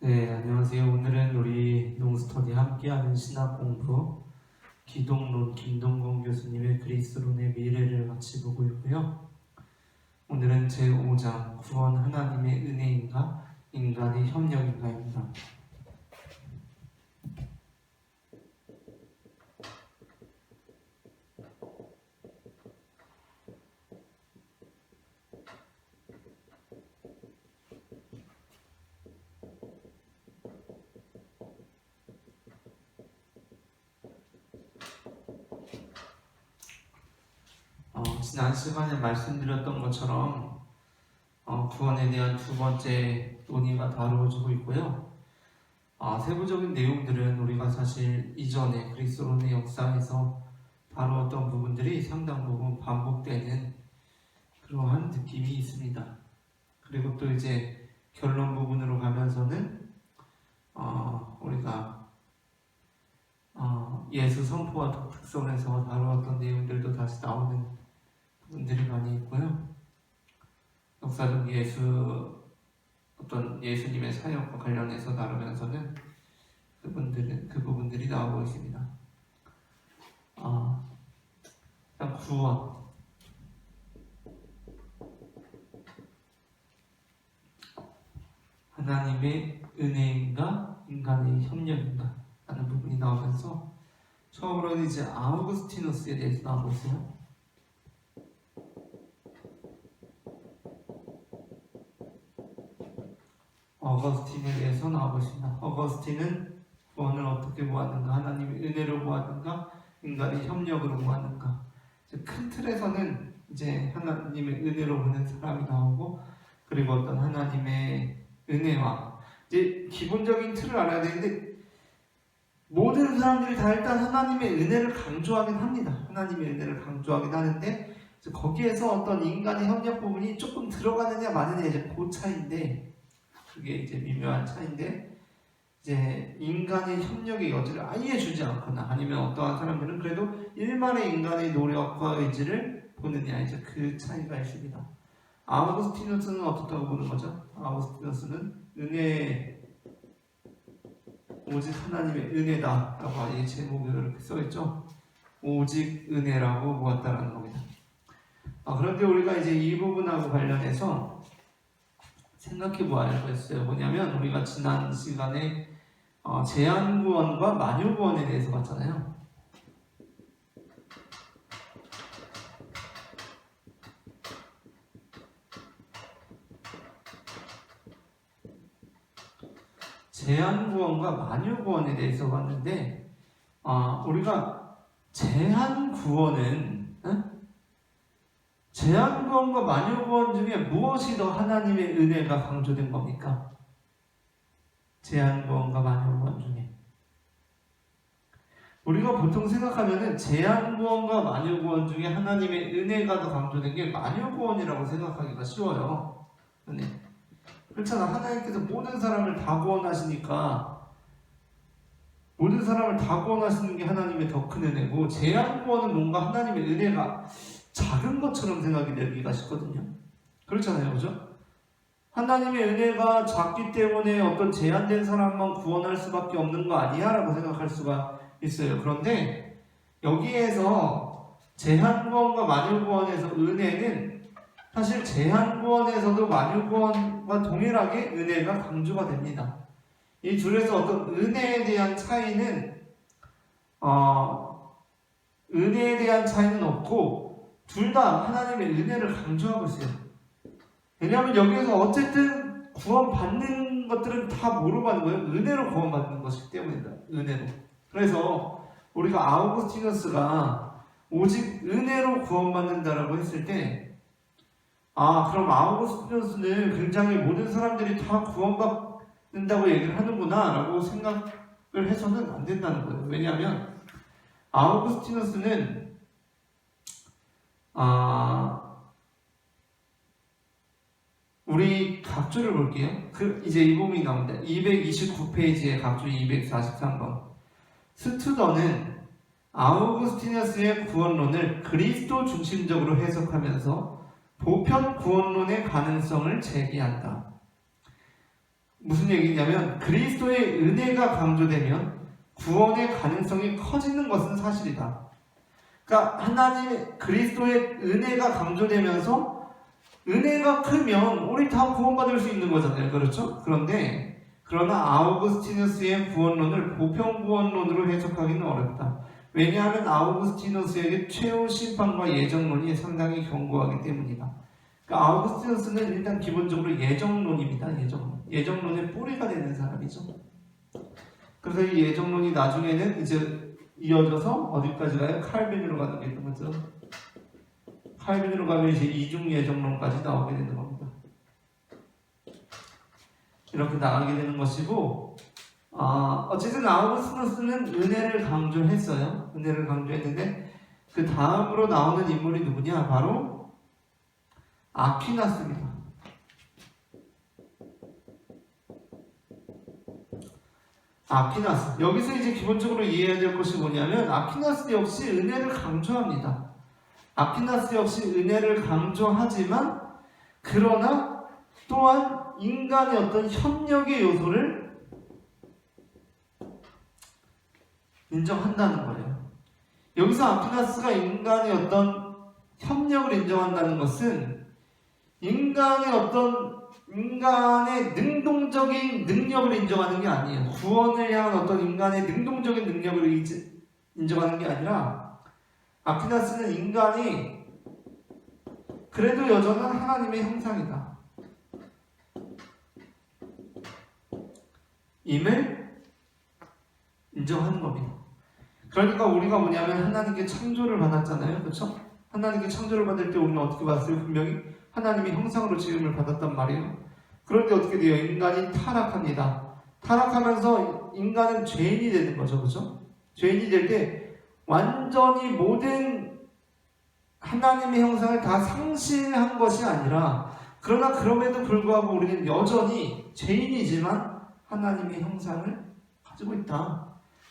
네, 안녕하세요. 오늘은 우리 농스터디 함께하는 신학 공부 기독론 김동건 교수님의 그리스론의 미래를 같이 보고 있고요. 오늘은 제5장 구원 하나님의 은혜인가 인간의 협력인가입니다. 지난 시간에 말씀드렸던 것처럼 구원에 대한 두 번째 논의가 다루어지고 있고요. 세부적인 내용들은 우리가 사실 이전에 그리스론의 역사에서 다루었던 부분들이 상당 부분 반복되는 그러한 느낌이 있습니다. 그리고 또 이제 결론 부분으로 가면서는 우리가 예수 선포와 독특성에서 다루었던 내용들도 다시 나오는 부분들이 많이 있고요. 역사적 예수님의 사역과 관련해서 다루면서는 그 부분들이 나오고 있습니다. 일단 구원. 하나님의 은혜인가 인간의 협력인가 라는 부분이 나오면서 처음으로는 이제 아우구스티누스에 대해서 나오고 있어요. 어거스틴에 대해서 나오고 있습니다. 어거스틴은 구원을 어떻게 보았는가, 하나님의 은혜로 보았는가, 인간의 협력으로 보았는가. 큰 틀에서는 이제 하나님의 은혜로 보는 사람이 나오고, 그리고 어떤 하나님의 은혜와 이제 기본적인 틀을 알아야 되는데, 모든 사람들이 다 일단 하나님의 은혜를 강조하긴 합니다. 하나님의 은혜를 강조하긴 하는데, 거기에서 어떤 인간의 협력 부분이 조금 들어가느냐 마느냐 이제 그 차이인데, 그게 이제 미묘한 차이인데, 이제 인간의 협력의 여지를 아예 주지 않거나 아니면 어떠한 사람들은 그래도 일말의 인간의 노력과 의지를 보느냐, 이제 그 차이가 있습니다. 아우구스티누스는 어떻다고 보는 거죠? 아우구스티누스는 은혜, 오직 하나님의 은혜다 라고 아예 제목에 이렇게 써있죠. 오직 은혜라고 보았다라는 겁니다. 그런데 우리가 이제 이 부분하고 관련해서 생각해 보아야 할 거 있어요. 뭐냐면 우리가 지난 시간에 제한구원과 만유구원에 대해서 봤잖아요. 제한구원과 만유구원에 대해서 봤는데 우리가 제한구원은 제한구원과 만유구원 중에 무엇이 더 하나님의 은혜가 강조된 겁니까? 제한구원과 만유구원 중에 우리가 보통 생각하면은 제한구원과 만유구원 중에 하나님의 은혜가 더 강조된 게 만유구원이라고 생각하기가 쉬워요. 네. 그렇잖아. 하나님께서 모든 사람을 다 구원하시니까 모든 사람을 다 구원하시는 게 하나님의 더 큰 은혜고, 제한구원은 뭔가 하나님의 은혜가 작은 것처럼 생각이 되기가 쉽거든요. 그렇잖아요, 그죠? 하나님의 은혜가 작기 때문에 어떤 제한된 사람만 구원할 수밖에 없는 거 아니야? 라고 생각할 수가 있어요. 그런데 여기에서 제한구원과 만유구원에서 은혜는 사실 제한구원에서도 만유구원과 동일하게 은혜가 강조가 됩니다. 이 둘에서 어떤 은혜에 대한 차이는 없고 둘 다 하나님의 은혜를 강조하고 있어요. 왜냐하면 여기에서 어쨌든 구원받는 것들은 다 뭐로 받는 거예요? 은혜로 구원받는 것이기 때문이다. 은혜로. 그래서 우리가 아우구스티누스가 오직 은혜로 구원받는다라고 했을 때, 그럼 아우구스티누스는 굉장히 모든 사람들이 다 구원받는다고 얘기를 하는구나 라고 생각을 해서는 안 된다는 거예요. 왜냐하면 아우구스티누스는 우리 각주를 볼게요. 이제 이 부분이 나옵니다. 229페이지에 각주 243번. 스투더는 아우구스티누스의 구원론을 그리스도 중심적으로 해석하면서 보편 구원론의 가능성을 제기한다. 무슨 얘기냐면 그리스도의 은혜가 강조되면 구원의 가능성이 커지는 것은 사실이다. 그러니까 하나님의 그리스도의 은혜가 강조되면서 은혜가 크면 우리 다 구원받을 수 있는 거잖아요. 그렇죠? 그러나 아우구스티누스의 구원론을 보편구원론으로 해석하기는 어렵다. 왜냐하면 아우구스티누스에게 최후 심판과 예정론이 상당히 견고하기 때문이다. 그러니까 아우구스티누스는 일단 기본적으로 예정론입니다. 예정론의 뿌리가 되는 사람이죠. 그래서 이 예정론이 나중에는 이제 이어져서 어디까지 가요? 칼빈으로 가는 게 있는 거죠. 칼빈으로 가면 이제 이중 예정론까지 나오게 되는 겁니다. 이렇게 나가게 되는 것이고, 어쨌든 아우구스티누스는 은혜를 강조했어요. 은혜를 강조했는데 그 다음으로 나오는 인물이 누구냐? 바로 아퀴나스입니다. 아퀴나스. 여기서 이제 기본적으로 이해해야 될 것이 뭐냐면 아퀴나스 역시 은혜를 강조합니다. 아퀴나스 역시 은혜를 강조하지만 그러나 또한 인간의 어떤 협력의 요소를 인정한다는 거예요. 여기서 아퀴나스가 인간의 어떤 협력을 인정한다는 것은 인간의 능동적인 능력을 인정하는 게 아니에요. 구원을 향한 어떤 인간의 능동적인 능력을 인정하는 게 아니라 아퀴나스는 인간이 그래도 여전한 하나님의 형상이다 임을 인정하는 겁니다. 그러니까 우리가 뭐냐면 하나님께 창조를 받았잖아요. 그렇죠? 하나님께 창조를 받을 때 우리는 어떻게 받았어요? 분명히 하나님의 형상으로 지음을 받았단 말이에요. 그런데 어떻게 돼요? 인간이 타락합니다. 타락하면서 인간은 죄인이 되는 거죠. 그렇죠? 죄인이 될 때 완전히 모든 하나님의 형상을 다 상실한 것이 아니라 그러나 그럼에도 불구하고 우리는 여전히 죄인이지만 하나님의 형상을 가지고 있다.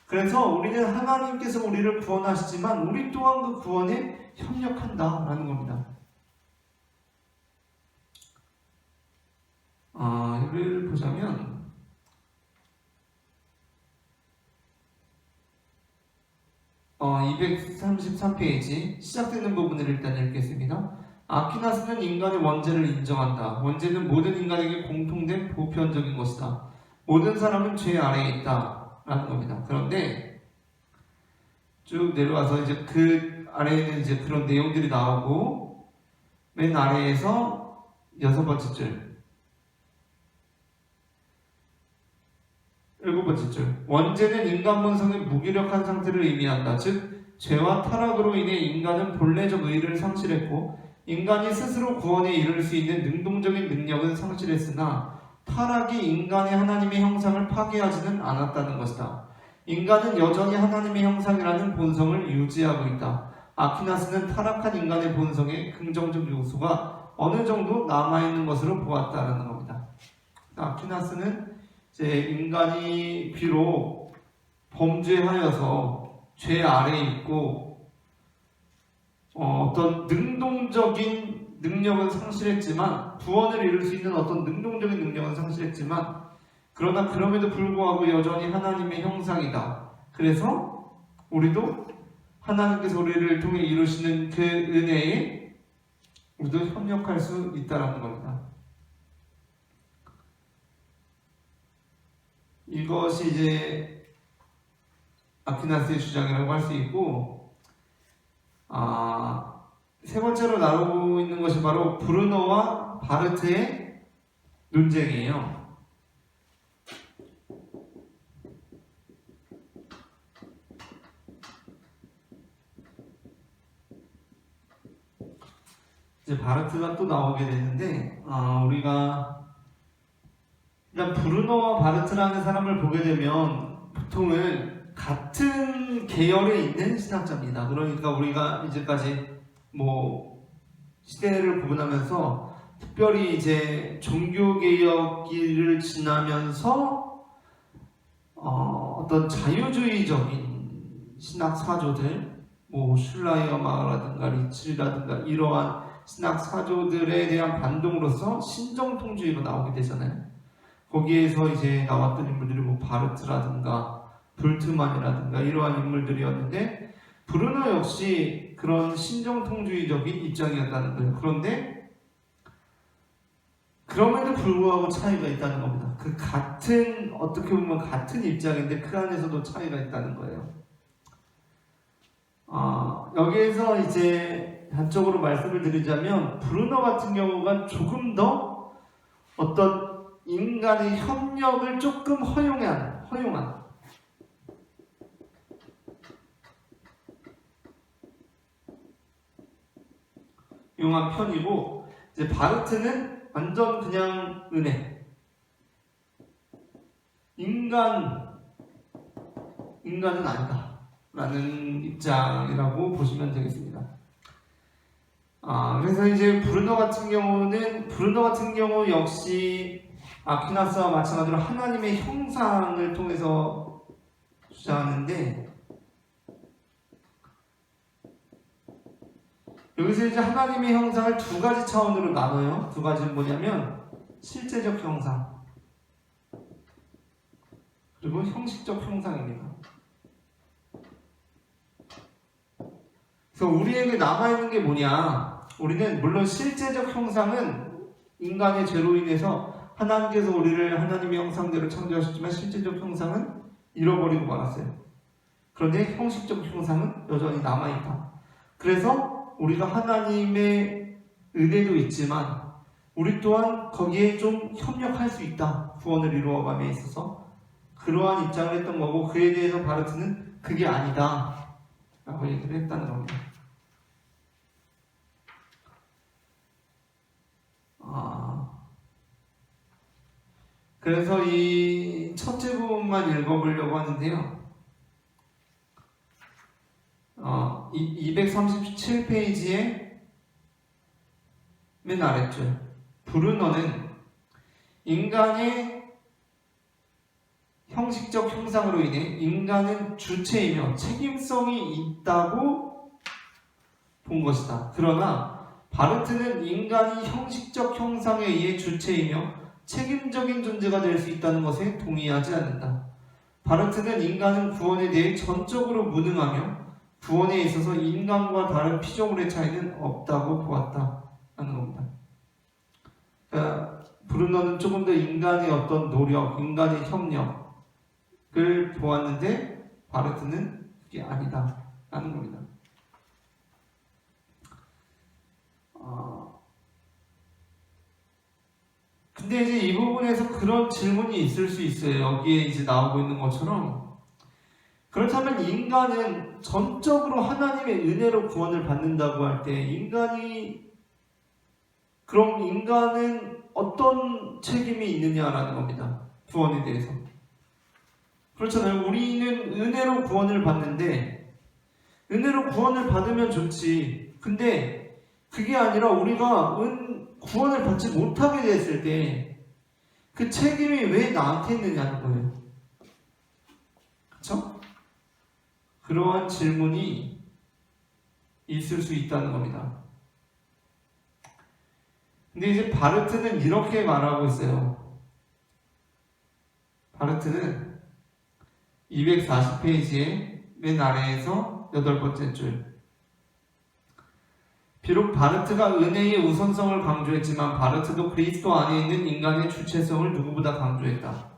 그래서 우리는 하나님께서 우리를 구원하시지만 우리 또한 그 구원에 협력한다라는 겁니다. 예를 보자면 233페이지 시작되는 부분을 일단 읽겠습니다. 아퀴나스는 인간의 원죄를 인정한다. 원죄는 모든 인간에게 공통된 보편적인 것이다. 모든 사람은 죄 아래에 있다 라는 겁니다. 그런데 쭉 내려와서 이제 그 아래에는 이제 그런 내용들이 나오고 맨 아래에서 6번째 줄 7번째 줄 원죄는 인간 본성의 무기력한 상태를 의미한다. 즉 죄와 타락으로 인해 인간은 본래적 의를 상실했고 인간이 스스로 구원에 이를 수 있는 능동적인 능력은 상실했으나 타락이 인간의 하나님의 형상을 파괴하지는 않았다는 것이다. 인간은 여전히 하나님의 형상이라는 본성을 유지하고 있다. 아퀴나스는 타락한 인간의 본성에 긍정적 요소가 어느 정도 남아있는 것으로 보았다는 겁니다. 아퀴나스는 이제 인간이 비록 범죄하여서 죄 아래에 있고 어떤 능동적인 능력은 상실했지만 구원을 이룰 수 있는 어떤 능동적인 능력은 상실했지만 그러나 그럼에도 불구하고 여전히 하나님의 형상이다. 그래서 우리도 하나님께서 우리를 통해 이루시는 그 은혜에 우리도 협력할 수 있다는 겁니다. 이것이 이제 아퀴나스의 주장이라고 할 수 있고, 세 번째로 나오고 있는 것이 바로 브루노와 바르트의 논쟁이에요. 이제 바르트가 또 나오게 되는데, 우리가 일단 브루노와 바르트라는 사람을 보게 되면 보통은 같은 계열에 있는 신학자입니다. 그러니까 우리가 이제까지 시대를 구분하면서 특별히 이제 종교개혁기를 지나면서 어떤 자유주의적인 신학 사조들, 슐라이어마라든가 리츠라든가 이러한 신학 사조들에 대한 반동으로서 신정통주의로 나오게 되잖아요. 거기에서 이제 나왔던 인물들이 뭐 바르트라든가 불트만이라든가 이러한 인물들이었는데 브루너 역시 그런 신정통주의적인 입장이었다는 거예요. 그런데 그럼에도 불구하고 차이가 있다는 겁니다. 그 같은 어떻게 보면 같은 입장인데 그 안에서도 차이가 있다는 거예요. 여기에서 이제 한쪽으로 말씀을 드리자면 브루너 같은 경우가 조금 더 어떤 인간의 협력을 조금 허용한 편이고 이제 바르트는 완전 그냥 은혜. 인간은 아니다 라는 입장이라고 보시면 되겠습니다. 그래서 이제 브루너 같은 경우 역시 아퀴나스와 마찬가지로 하나님의 형상을 통해서 주장하는데 여기서 이제 하나님의 형상을 두 가지 차원으로 나눠요. 두 가지는 뭐냐면 실제적 형상 그리고 형식적 형상입니다. 그래서 우리에게 남아있는 게 뭐냐? 우리는 물론 실제적 형상은 인간의 죄로 인해서 하나님께서 우리를 하나님의 형상대로 창조하셨지만 실제적 형상은 잃어버리고 말았어요. 그런데 형식적 형상은 여전히 남아있다. 그래서 우리가 하나님의 은혜도 있지만 우리 또한 거기에 좀 협력할 수 있다. 구원을 이루어감에 있어서 그러한 입장을 했던 거고 그에 대해서 바르트는 그게 아니다 라고 얘기를 했다는 겁니다. 그래서 이 첫째 부분만 읽어보려고 하는데요. 237페이지에 맨 아래줄 브루너는 인간의 형식적 형상으로 인해 인간은 주체이며 책임성이 있다고 본 것이다. 그러나 바르트는 인간이 형식적 형상에 의해 주체이며 책임적인 존재가 될 수 있다는 것에 동의하지 않는다. 바르트는 인간은 구원에 대해 전적으로 무능하며 구원에 있어서 인간과 다른 피조물의 차이는 없다고 보았다는 겁니다. 그러니까 브루너는 조금 더 인간의 어떤 노력, 인간의 협력을 보았는데 바르트는 그게 아니다라는 겁니다. 근데 이제 이 부분에서 그런 질문이 있을 수 있어요. 여기에 이제 나오고 있는 것처럼 그렇다면 인간은 전적으로 하나님의 은혜로 구원을 받는다고 할 때 그럼 인간은 어떤 책임이 있느냐라는 겁니다. 구원에 대해서. 그렇잖아요. 우리는 은혜로 구원을 받는데 은혜로 구원을 받으면 좋지. 근데 그게 아니라 우리가 구원을 받지 못하게 됐을 때 그 책임이 왜 나한테 있느냐는 거예요. 그렇죠? 그러한 질문이 있을 수 있다는 겁니다. 근데 이제 바르트는 이렇게 말하고 있어요. 바르트는 240페이지에 맨 아래에서 8번째 줄. 비록 바르트가 은혜의 우선성을 강조했지만 바르트도 그리스도 안에 있는 인간의 주체성을 누구보다 강조했다.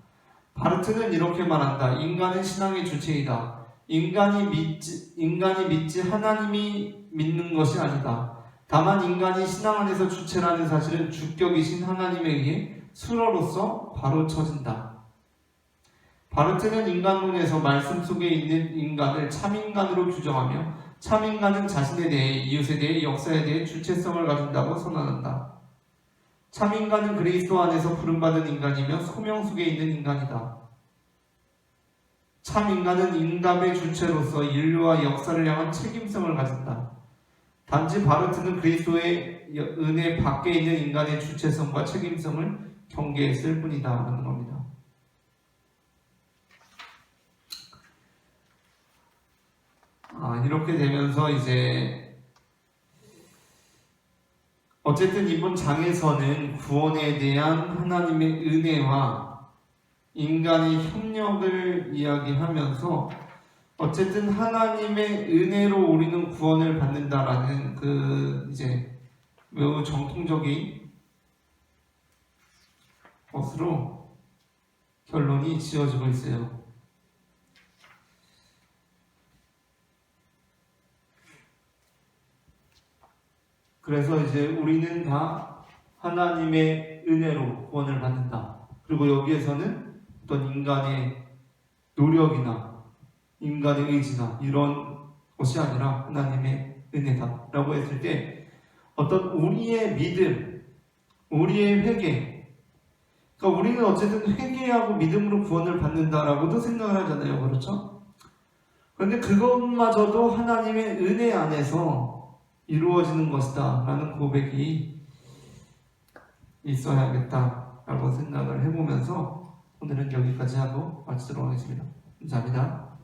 바르트는 이렇게 말한다. 인간은 신앙의 주체이다. 인간이 믿지 하나님이 믿는 것이 아니다. 다만 인간이 신앙 안에서 주체라는 사실은 주격이신 하나님에 의해 수로로서 바로 쳐진다. 바르트는 인간론에서 말씀 속에 있는 인간을 참인간으로 규정하며 참인간은 자신에 대해, 이웃에 대해, 역사에 대해 주체성을 가진다고 선언한다. 참인간은 그리스도 안에서 부름받은 인간이며 소명 속에 있는 인간이다. 참인간은 인간의 주체로서 인류와 역사를 향한 책임성을 가진다. 단지 바르트는 그리스도의 은혜 밖에 있는 인간의 주체성과 책임성을 경계했을 뿐이다 하는 겁니다. 이렇게 되면서 이제 어쨌든 이번 장에서는 구원에 대한 하나님의 은혜와 인간의 협력을 이야기하면서 어쨌든 하나님의 은혜로 우리는 구원을 받는다라는 그 이제 매우 정통적인 것으로 결론이 지어지고 있어요. 그래서 이제 우리는 다 하나님의 은혜로 구원을 받는다. 그리고 여기에서는 어떤 인간의 노력이나 인간의 의지나 이런 것이 아니라 하나님의 은혜다라고 했을 때 어떤 우리의 믿음, 우리의 회개, 그러니까 우리는 어쨌든 회개하고 믿음으로 구원을 받는다라고도 생각을 하잖아요. 그렇죠? 그런데 그것마저도 하나님의 은혜 안에서 이루어지는 것이다 라는 고백이 있어야겠다라고 생각을 해보면서 오늘은 여기까지 하고 마치도록 하겠습니다. 감사합니다.